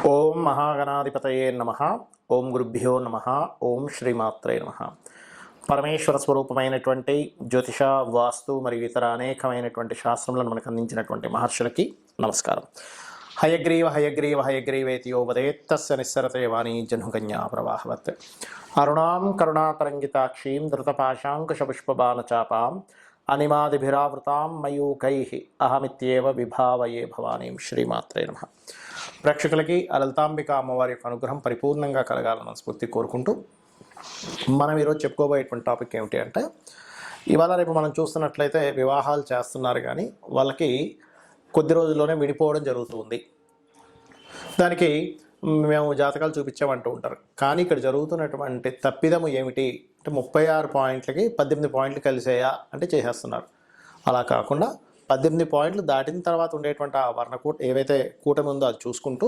ఓం మహాగణాధిపతయే నమః. ఓం గురుభ్యో నమః. ఓం శ్రీమాత్రే నమః. పరమేశ్వర స్వరూపమైనటువంటి జ్యోతిష, వాస్తు మరియు ఇతర అనేకమైనటువంటి శాస్త్రములను మనకు అందించినటువంటి మహర్షులకి నమస్కారం. హయగ్రీవ హయగ్రీవ హయగ్రీవేతి యో వదేత్తస్య నిస్సరతే వాణీ జహ్నుకన్యా ప్రవాహవత్. అరుణాం కరుణాతరంగితాక్షీం ధృతపాశాంకుశపుష్పబాణచాపాం అనిమాదిభిరావృతాం మయూకైః అహమిత్యేవ విభావయే భవానీం. శ్రీమాత్రే నమః. ప్రేక్షకులకి ఆ లలితాంబిక అమ్మవారి యొక్క అనుగ్రహం పరిపూర్ణంగా కలగాలని స్ఫూర్తి కోరుకుంటూ మనం ఈరోజు చెప్పుకోబోయేటువంటి టాపిక్ ఏమిటి అంటే, ఇవాళ రేపు మనం చూస్తున్నట్లయితే వివాహాలు చేస్తున్నారు కానీ వాళ్ళకి కొద్ది రోజుల్లోనే విడిపోవడం జరుగుతుంది. దానికి మేము జాతకాలు చూపించామంటూ ఉంటారు. కానీ ఇక్కడ జరుగుతున్నటువంటి తప్పిదము ఏమిటి అంటే 36 పాయింట్లకి 18 పాయింట్లు కలిసేయా అంటే చేసేస్తున్నారు. అలా కాకుండా 18 పాయింట్లు దాటిన తర్వాత ఉండేటువంటి ఆ వర్ణకూట ఏవైతే కూటమి ఉందో అది చూసుకుంటూ,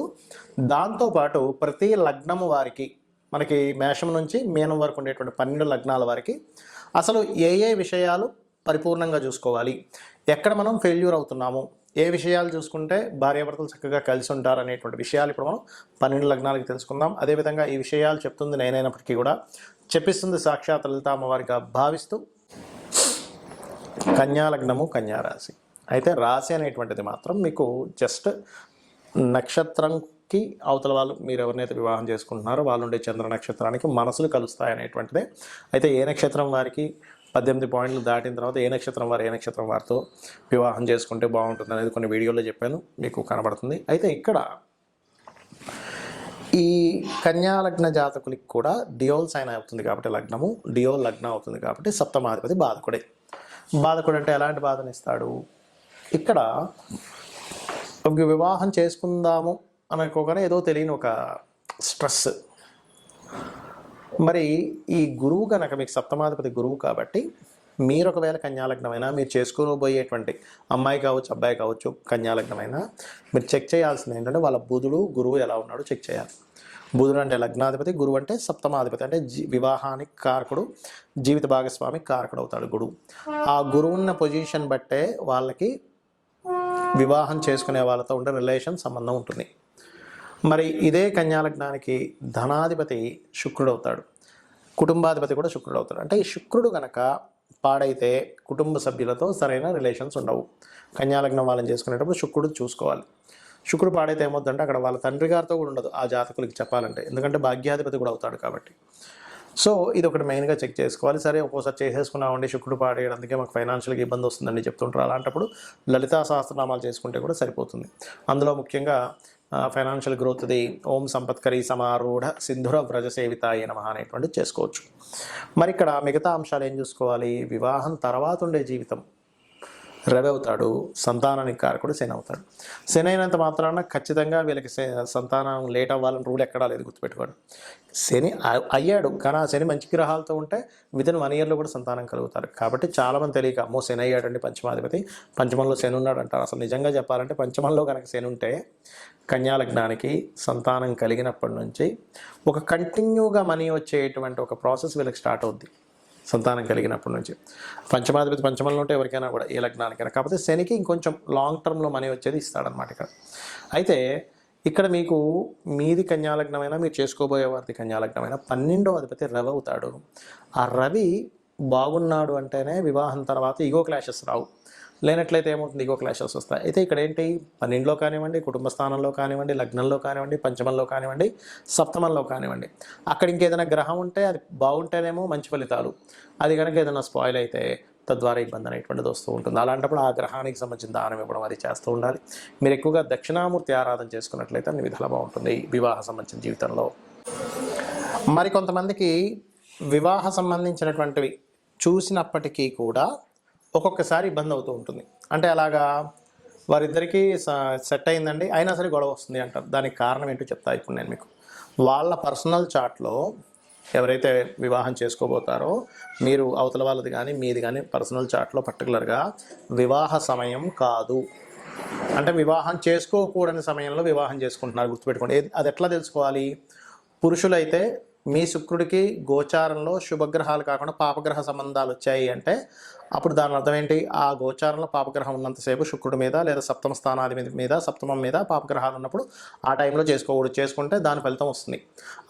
దాంతోపాటు ప్రతి లగ్నము వారికి, మనకి మేషం నుంచి మీనం వరకు ఉండేటువంటి 12 లగ్నాల వారికి అసలు ఏ ఏ విషయాలు పరిపూర్ణంగా చూసుకోవాలి, ఎక్కడ మనం ఫెయిల్యూర్ అవుతున్నాము, ఏ విషయాలు చూసుకుంటే భార్యాభర్తలు చక్కగా కలిసి ఉంటారు అనేటువంటి విషయాలు ఇప్పుడు మనం 12 లగ్నాలకి తెలుసుకుందాం. అదేవిధంగా ఈ విషయాలు చెప్తుంది నేనైనప్పటికీ కూడా చెప్పిస్తుంది సాక్షాత్ లలిత అమ్మవారిగా భావిస్తూ కన్యాలగ్నము, కన్యారాశి. అయితే రాశి అనేటువంటిది మాత్రం మీకు జస్ట్ నక్షత్రంకి అవతల వాళ్ళు, మీరు ఎవరినైతే వివాహం చేసుకుంటున్నారో వాళ్ళు ఉండే చంద్ర నక్షత్రానికి మనసులు కలుస్తాయి అనేటువంటిదే. అయితే ఏ నక్షత్రం వారికి 18 పాయింట్లు దాటిన తర్వాత ఏ నక్షత్రం వారు ఏ నక్షత్రం వారితో వివాహం చేసుకుంటే బాగుంటుంది అనేది కొన్ని వీడియోలో చెప్పాను, మీకు కనబడుతుంది. అయితే ఇక్కడ ఈ కన్యాలగ్న జాతకులకి కూడా డియోల్ సైన్ అవుతుంది కాబట్టి లగ్నము డియోల్ లగ్నం అవుతుంది కాబట్టి సప్తమాధిపతి బాధకుడే. బాధకుడు అంటే ఎలాంటి బాధనిస్తాడు? ఇక్కడ ఒక వివాహం చేసుకుందాము అనుకోగానే ఏదో తెలియని ఒక స్ట్రెస్. మరి ఈ గురువు కనుక మీకు సప్తమాధిపతి గురువు కాబట్టి, మీరు ఒకవేళ కన్యాలగ్నమైనా, మీరు చేసుకోబోయేటువంటి అమ్మాయి కావచ్చు అబ్బాయి కావచ్చు కన్యాలగ్నమైనా, మీరు చెక్ చేయాల్సింది ఏంటంటే వాళ్ళ బుధుడు గురువు ఎలా ఉన్నాడో చెక్ చేయాలి. బుధుడు అంటే లగ్నాధిపతి, గురువు అంటే సప్తమాధిపతి, అంటే వివాహానికి కారకుడు, జీవిత భాగస్వామి కారకుడు అవుతాడు గురువు. ఆ గురువున్న పొజిషన్ బట్టే వాళ్ళకి వివాహం చేసుకునే వాళ్ళతో ఉండే రిలేషన్ సంబంధం ఉంటుంది. మరి ఇదే కన్యాలగ్నానికి ధనాధిపతి శుక్రుడు అవుతాడు, కుటుంబాధిపతి కూడా శుక్రుడు అవుతాడు. అంటే ఈ శుక్రుడు కనుక పాడైతే కుటుంబ సభ్యులతో సరైన రిలేషన్స్ ఉండవు. కన్యాలగ్నం వాళ్ళని చేసుకునేటప్పుడు శుక్రుడు చూసుకోవాలి. శుక్రుడు పాడైతే ఏమవుతుందంటే అక్కడ వాళ్ళ తండ్రి గారితో కూడా ఉండదు ఆ జాతకులకి చెప్పాలంటే, ఎందుకంటే భాగ్యాధిపతి కూడా అవుతాడు కాబట్టి. సో ఇది ఒకటి మెయిన్గా చెక్ చేసుకోవాలి. సరే ఒక్కోసారి చేసేసుకున్నామండి శుక్రుడు పాడేయడం, అందుకే మాకు ఫైనాన్షియల్గా ఇబ్బంది వస్తుందండి చెప్తుంటారు. అలాంటప్పుడు లలితా సహస్రనామాలు చేసుకుంటే కూడా సరిపోతుంది. అందులో ముఖ్యంగా ఫైనాన్షియల్ గ్రోత్ది ఓం సంపత్కరీ సమారూఢ సింధుర వ్రజ సేవితాయ నమః అనేటువంటి చేసుకోవచ్చు. మరి ఇక్కడ మిగతా అంశాలు ఏం చూసుకోవాలి? వివాహం తర్వాత ఉండే జీవితం రవి అవుతాడు, సంతానానికి కారకుడు శని అవుతాడు. శని అయినంత మాత్రాన ఖచ్చితంగా వీళ్ళకి సంతానం లేట్ అవ్వాలని రూల్ ఎక్కడా లేదు, గుర్తుపెట్టుకోండి. శని అయ్యాడు కానీ ఆ శని మంచి గ్రహాలతో ఉంటే వితిన్ 1 ఇయర్లో కూడా సంతానం కలుగుతారు. కాబట్టి చాలామంది తెలియక అమ్మో శని అయ్యాడండి పంచమాధిపతి, పంచమంలో శని ఉన్నాడు అంటారు. అసలు నిజంగా చెప్పాలంటే పంచమంలో కనుక శని ఉంటే కన్యాలగ్నానికి సంతానం కలిగినప్పటి నుంచి ఒక కంటిన్యూగా మనీ వచ్చేటువంటి ఒక ప్రాసెస్ వీళ్ళకి స్టార్ట్ అవుద్ది. సంతానం కలిగినప్పటి నుంచి పంచమాధిపతి పంచమంలో ఉంటే ఎవరికైనా కూడా ఏ లగ్నానికైనా, కాకపోతే శనికి ఇంకొంచెం లాంగ్ టర్మ్లో మనీ వచ్చేది ఇస్తాడనమాట ఇక్కడ. అయితే ఇక్కడ మీకు మీది కన్యాలగ్నమైనా, మీరు చేసుకోబోయే వారిది కన్యాలగ్నమైనా 12వ అధిపతి రవి అవుతాడు. ఆ రవి బాగున్నాడు అంటేనే వివాహం తర్వాత ఈగో క్లాషెస్ రావు, లేనట్లయితే ఏమవుతుంది? ఈగో క్లాషెస్ వస్తాయి. అయితే ఇక్కడ ఏంటి, 12లో కానివ్వండి, కుటుంబ స్థానంలో కానివ్వండి, లగ్నంలో కానివ్వండి, పంచమంలో కానివ్వండి, సప్తమంలో కానివ్వండి, అక్కడ ఇంకేదైనా గ్రహం ఉంటే అది బాగుంటేనేమో మంచి ఫలితాలు, అది కనుక ఏదైనా స్పాయిల్ అయితే తద్వారా ఇబ్బంది అనేటువంటిది వస్తూ ఉంటుంది. అలాంటప్పుడు ఆ గ్రహానికి సంబంధించిన దానం ఇవ్వడం అది చేస్తూ ఉండాలి. మీరు ఎక్కువగా దక్షిణామూర్తి ఆరాధన చేసుకున్నట్లయితే అన్ని విధాలా బాగుంటుంది వివాహ సంబంధించిన జీవితంలో. మరి కొంతమందికి వివాహ సంబంధించినటువంటివి చూసినప్పటికీ కూడా ఒక్కొక్కసారి ఇబ్బంది అవుతూ ఉంటుంది. అంటే అలాగా వారిద్దరికీ సెట్ అయిందండి అయినా సరే గొడవ వస్తుంది అంటారు. దానికి కారణం ఏంటో చెప్తా ఇప్పుడు నేను మీకు. వాళ్ళ పర్సనల్ చార్ట్లో ఎవరైతే వివాహం చేసుకోబోతారో, మీరు అవతల వాళ్ళది కానీ మీది కానీ పర్సనల్ చార్ట్లో పర్టికులర్గా వివాహ సమయం కాదు అంటే వివాహం చేసుకోకూడని సమయంలో వివాహం చేసుకుంటున్నారు, గుర్తుపెట్టుకోండి. అది ఎట్లా తెలుసుకోవాలి? పురుషులైతే మీ శుక్రుడికి గోచారంలో శుభగ్రహాలు కాకుండా పాపగ్రహ సంబంధాలు వచ్చాయి అంటే అప్పుడు దాని అర్థం ఏంటి? ఆ గోచారంలో పాపగ్రహం ఉన్నంతసేపు శుక్రుడి మీద లేదా సప్తమ స్థానాధిపతి మీద సప్తమం మీద పాపగ్రహాలు ఉన్నప్పుడు ఆ టైంలో చేసుకోకూడదు, చేసుకుంటే దాని ఫలితం వస్తుంది.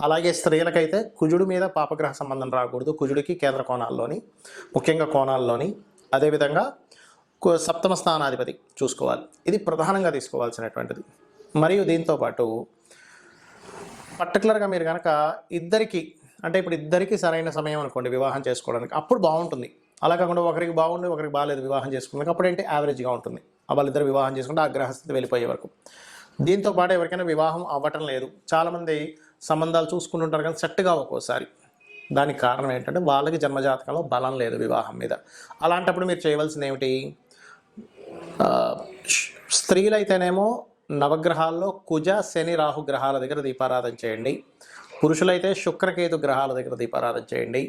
అలాగే స్త్రీలకైతే కుజుడి మీద పాపగ్రహ సంబంధం రాకూడదు, కుజుడికి కేంద్ర కోణాల్లోని ముఖ్యంగా కోణాల్లోని. అదేవిధంగా సప్తమ స్థానాధిపతి చూసుకోవాలి, ఇది ప్రధానంగా తీసుకోవాల్సినటువంటిది. మరియు దీంతోపాటు పర్టికులర్గా మీరు కనుక ఇద్దరికి అంటే ఇప్పుడు ఇద్దరికి సరైన సమయం అనుకోండి వివాహం చేసుకోవడానికి, అప్పుడు బాగుంటుంది. అలా కాకుండా ఒకరికి బాగుండి ఒకరికి బాగాలేదు వివాహం చేసుకున్నాక అప్పుడు ఏంటి యావరేజ్గా ఉంటుంది. వాళ్ళిద్దరు వివాహం చేసుకుంటే ఆ గ్రహస్థితి వెళ్ళిపోయే వరకు. దీంతోపాటు ఎవరికైనా వివాహం అవ్వటం లేదు, చాలామంది సంబంధాలు చూసుకుంటుంటారు కానీ సెట్గా ఒక్కోసారి. దానికి కారణం ఏంటంటే వాళ్ళకి జన్మజాతకంలో బలం లేదు వివాహం మీద. అలాంటప్పుడు మీరు చేయవలసింది ఏమిటి? స్త్రీలైతేనేమో నవగ్రహాల్లో కుజ శని రాహు గ్రహాల దగ్గర దీపారాధన చేయండి. పురుషులైతే శుక్రకేతు గ్రహాల దగ్గర దీపారాధన చేయండి.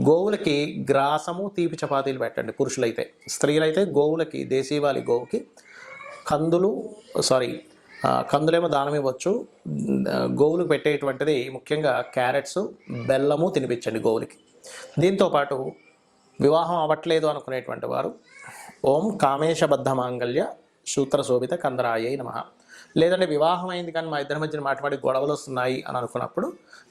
గోవులకి గ్రాసము తీపి చపాతీలు పెట్టండి పురుషులైతే. స్త్రీలైతే గోవులకి దేశీవాలి గోవుకి కందులేమో దానం ఇవ్వచ్చు. గోవులకు పెట్టేటువంటిది ముఖ్యంగా క్యారెట్స్ బెల్లము తినిపించండి గోవులకి. దీంతోపాటు వివాహం అవ్వట్లేదు అనుకునేటువంటి వారు ఓం కామేశబద్ధ మాంగళ్య సూత్రశోభిత కందరాయై నమః, లేదంటే వివాహం అయింది కానీ మా ఇద్దరి మధ్యన మాటి గొడవలు వస్తున్నాయి అని అనుకున్నప్పుడు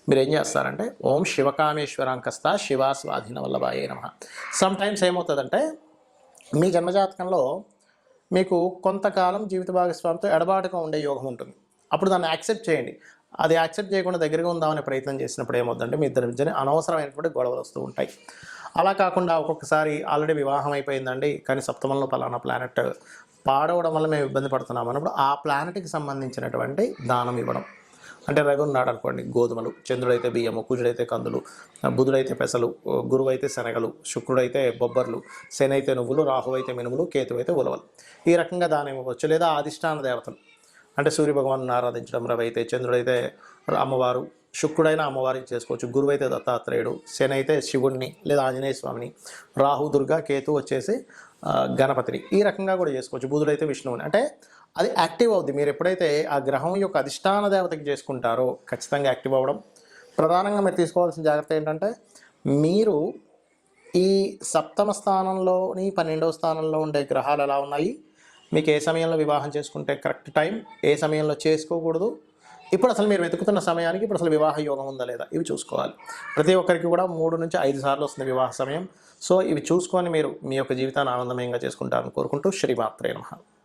మీరు ఏం చేస్తారంటే ఓం శివకామేశ్వరాంకస్త శివా స్వాధీన వల్లభాయై నమః. సమ్ టైమ్స్ ఏమవుతుందంటే మీ జన్మజాతకంలో మీకు కొంతకాలం జీవిత భాగస్వామితో ఎడబాటుగా ఉండే యోగం ఉంటుంది. అప్పుడు దాన్ని యాక్సెప్ట్ చేయండి. అది యాక్సెప్ట్ చేయకుండా దగ్గరగా ఉందామనే ప్రయత్నం చేసినప్పుడు ఏమవుతుందంటే మీ ఇద్దరి మధ్యన అనవసరమైనటువంటి గొడవలు వస్తూ ఉంటాయి. అలా కాకుండా ఒక్కొక్కసారి ఆల్రెడీ వివాహం అయిపోయిందండి కానీ సప్తమంలో పలానా ప్లానెట్ పాడవడం వల్ల మేము ఇబ్బంది పడుతున్నాం అన్నప్పుడు ఆ ప్లానెట్కి సంబంధించినటువంటి దానం ఇవ్వడం. అంటే రవి ఉన్నాడు అనుకోండి గోధుమలు, చంద్రుడైతే బియ్యము, కుజుడైతే కందులు, బుధుడైతే పెసలు, గురువు అయితే శనగలు, శుక్రుడైతే బొబ్బర్లు, శని అయితే నువ్వులు, రాహు అయితే మినుములు, కేతు అయితే ఉలవలు. ఈ రకంగా దానం ఇవ్వచ్చు. లేదా అధిష్టాన దేవతలు అంటే సూర్యభగవాను ఆరాధించడం, రవి అయితే, చంద్రుడైతే అమ్మవారు, శుక్రుడైన అమ్మవారికి చేసుకోవచ్చు, గురువు అయితే దత్తాత్రేయుడు, శని అయితే శివుడిని లేదా ఆంజనేయ స్వామిని, రాహు దుర్గా, కేతు వచ్చేసి గణపతిని. ఈ రకంగా కూడా చేసుకోవచ్చు. బుధుడైతే విష్ణువుని. అంటే అది యాక్టివ్ అవుద్ది. మీరు ఎప్పుడైతే ఆ గ్రహం యొక్క అధిష్టాన దేవతకి చేసుకుంటారో ఖచ్చితంగా యాక్టివ్ అవ్వడం. ప్రధానంగా మీరు తీసుకోవాల్సిన జాగ్రత్త ఏంటంటే మీరు ఈ సప్తమ స్థానంలోని 12వ స్థానంలో ఉండే గ్రహాలు ఎలా ఉన్నాయి, మీకు ఏ సమయంలో వివాహం చేసుకుంటే కరెక్ట్ టైం, ఏ సమయంలో చేసుకోకూడదు, ఇప్పుడు అసలు మీరు వెతుకుతున్న సమయానికి ఇప్పుడు అసలు వివాహ యోగం ఉందా లేదా, ఇవి చూసుకోవాలి. ప్రతి ఒక్కరికి కూడా 3 నుంచి 5 సార్లు వస్తుంది వివాహ సమయం. సో ఇవి చూసుకొని మీరు మీ యొక్క జీవితాన్ని ఆనందమయంగా చేసుకుంటారని కోరుకుంటూ శ్రీమాత్రే నమః.